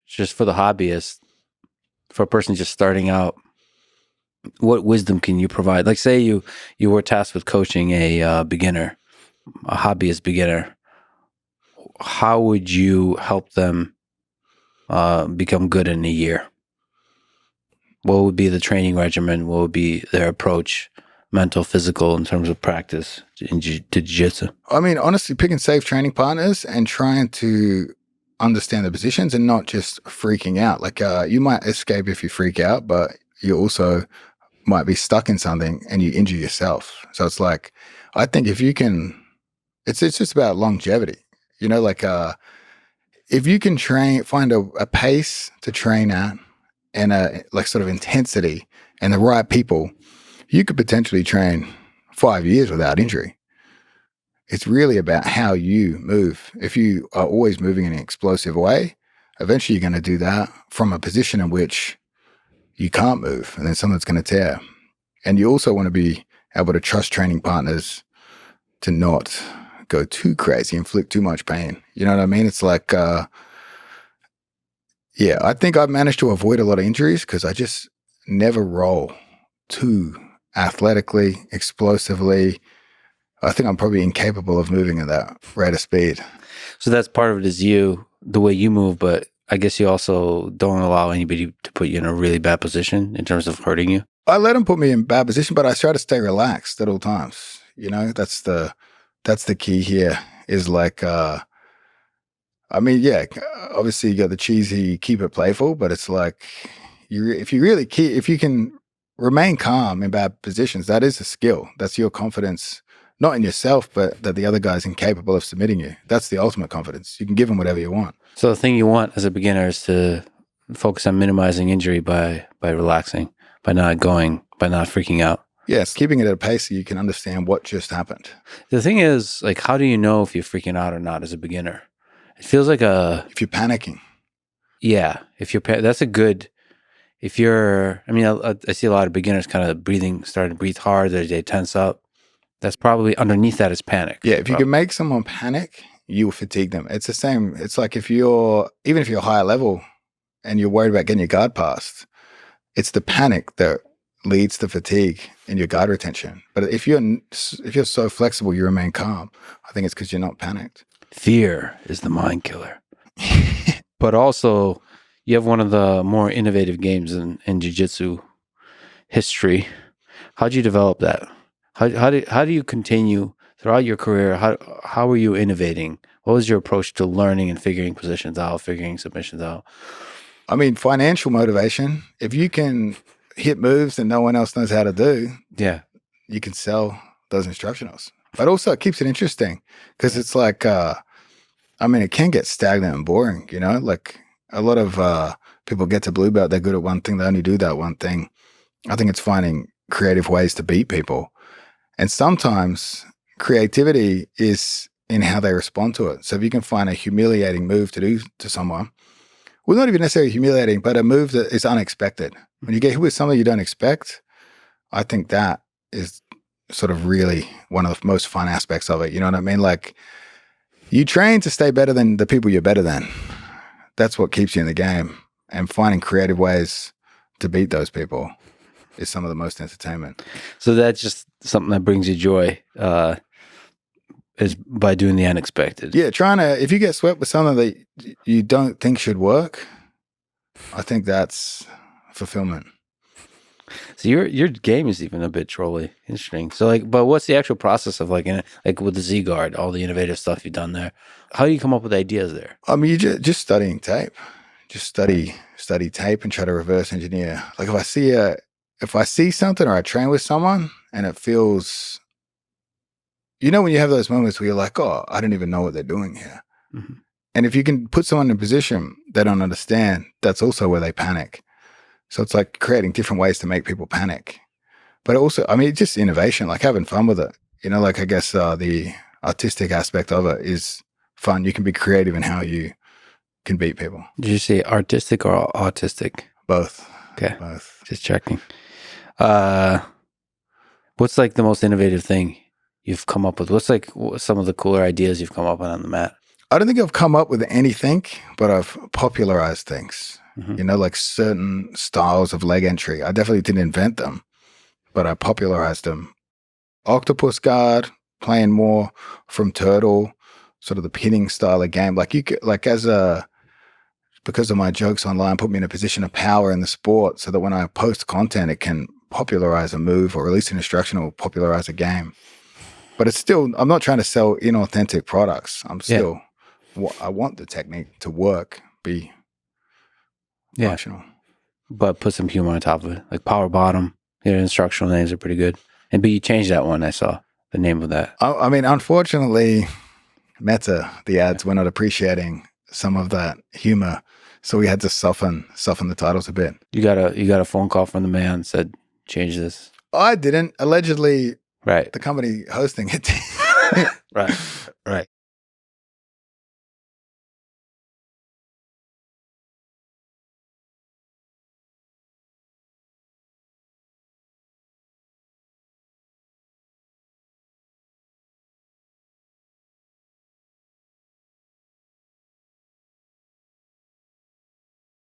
just for the hobbyist, for a person just starting out, what wisdom can you provide? Like, say you were tasked with coaching a beginner, a hobbyist beginner. How would you help them become good in a year? What would be the training regimen? What would be their approach, mental, physical, in terms of practice to jiu-jitsu? I mean, honestly, picking safe training partners and trying to understand the positions and not just freaking out. Like you might escape if you freak out, but you also might be stuck in something and you injure yourself. So it's like, I think if you can, it's just about longevity. You know, like if you can find a pace to train at and a like sort of intensity and the right people, you could potentially train 5 years without injury. It's really about how you move. If you are always moving in an explosive way, eventually you're going to do that from a position in which you can't move, and then something's going to tear. And you also want to be able to trust training partners to not go too crazy, inflict too much pain. You know what I mean? It's like, yeah, I think I've managed to avoid a lot of injuries because I just never roll too athletically, explosively. I think I'm probably incapable of moving at that rate of speed. So that's part of it is the way you move, but I guess you also don't allow anybody to put you in a really bad position in terms of hurting you. I let them put me in bad position, but I try to stay relaxed at all times. You know, that's the key here is like, I mean, yeah, obviously you got the cheesy, keep it playful, but it's like if you can remain calm in bad positions, that is a skill. That's your confidence, not in yourself, but that the other guy's incapable of submitting you. That's the ultimate confidence. You can give them whatever you want. So the thing you want as a beginner is to focus on minimizing injury by relaxing, by not freaking out. Yes, keeping it at a pace so you can understand what just happened. The thing is, like, how do you know if you're freaking out or not as a beginner? It feels like if you're panicking. Yeah, if you're, I mean, I see a lot of beginners kind of starting to breathe hard, they tense up. That's probably underneath that is panic. Yeah, if you can make someone panic, you'll fatigue them. It's the same. It's like even if you're higher level and you're worried about getting your guard passed, it's the panic that leads to fatigue and your guard retention. But if you're so flexible, you remain calm, I think it's because you're not panicked. Fear is the mind killer. But also, you have one of the more innovative games in jiu-jitsu history. How'd you develop that? How do you continue throughout your career? How were you innovating? What was your approach to learning and figuring positions out, figuring submissions out? I mean, financial motivation. If you can hit moves that no one else knows how to do, yeah, you can sell those instructionals. But also it keeps it interesting because it's like, I mean, it can get stagnant and boring, you know? Like a lot of people get to blue belt, they're good at one thing, they only do that one thing. I think it's finding creative ways to beat people. And sometimes creativity is in how they respond to it. So if you can find a humiliating move to do to someone, well, not even necessarily humiliating, but a move that is unexpected. When you get hit with something you don't expect, I think that is sort of really one of the most fun aspects of it. You know what I mean? Like you train to stay better than the people you're better than. That's what keeps you in the game. And finding creative ways to beat those people is some of the most entertainment. So that's just something that brings you joy, is by doing the unexpected. Yeah, if you get swept with something that you don't think should work, I think that's fulfillment. So your game is even a bit trolly. Interesting. So like, but what's the actual process of like with the Z Guard, all the innovative stuff you've done there? How do you come up with ideas there? I mean, you just studying tape. Just study tape and try to reverse engineer. Like if I see something or I train with someone and it feels, you know, when you have those moments where you're like, oh, I don't even know what they're doing here. Mm-hmm. And if you can put someone in a position they don't understand, that's also where they panic. So it's like creating different ways to make people panic. But also, I mean, it's just innovation, like having fun with it. You know, like I guess the artistic aspect of it is fun. You can be creative in how you can beat people. Did you say artistic or autistic? Both. Okay. Both. Just checking. What's like the most innovative thing you've come up with? What's like some of the cooler ideas you've come up with on the mat? I don't think I've come up with anything, but I've popularized things. Mhm. You know, like certain styles of leg entry. I definitely didn't invent them, but I popularized them. Octopus guard, playing more from turtle, sort of the pinning style of game. Like you could, like because of my jokes online, put me in a position of power in the sport, so that when I post content, it can popularize a move or release an instruction or popularize a game. But it's still, I'm not trying to sell inauthentic products. I'm still, I want the technique to work, be functional. But put some humor on top of it, like power bottom. Your instructional names are pretty good. But you changed that one. I saw the name of that. I mean, unfortunately, Meta, the ads, were not appreciating some of that humor, so we had to soften the titles a bit. You got a phone call from the man, said change this. I didn't. Allegedly, Right. the company hosting it. Right.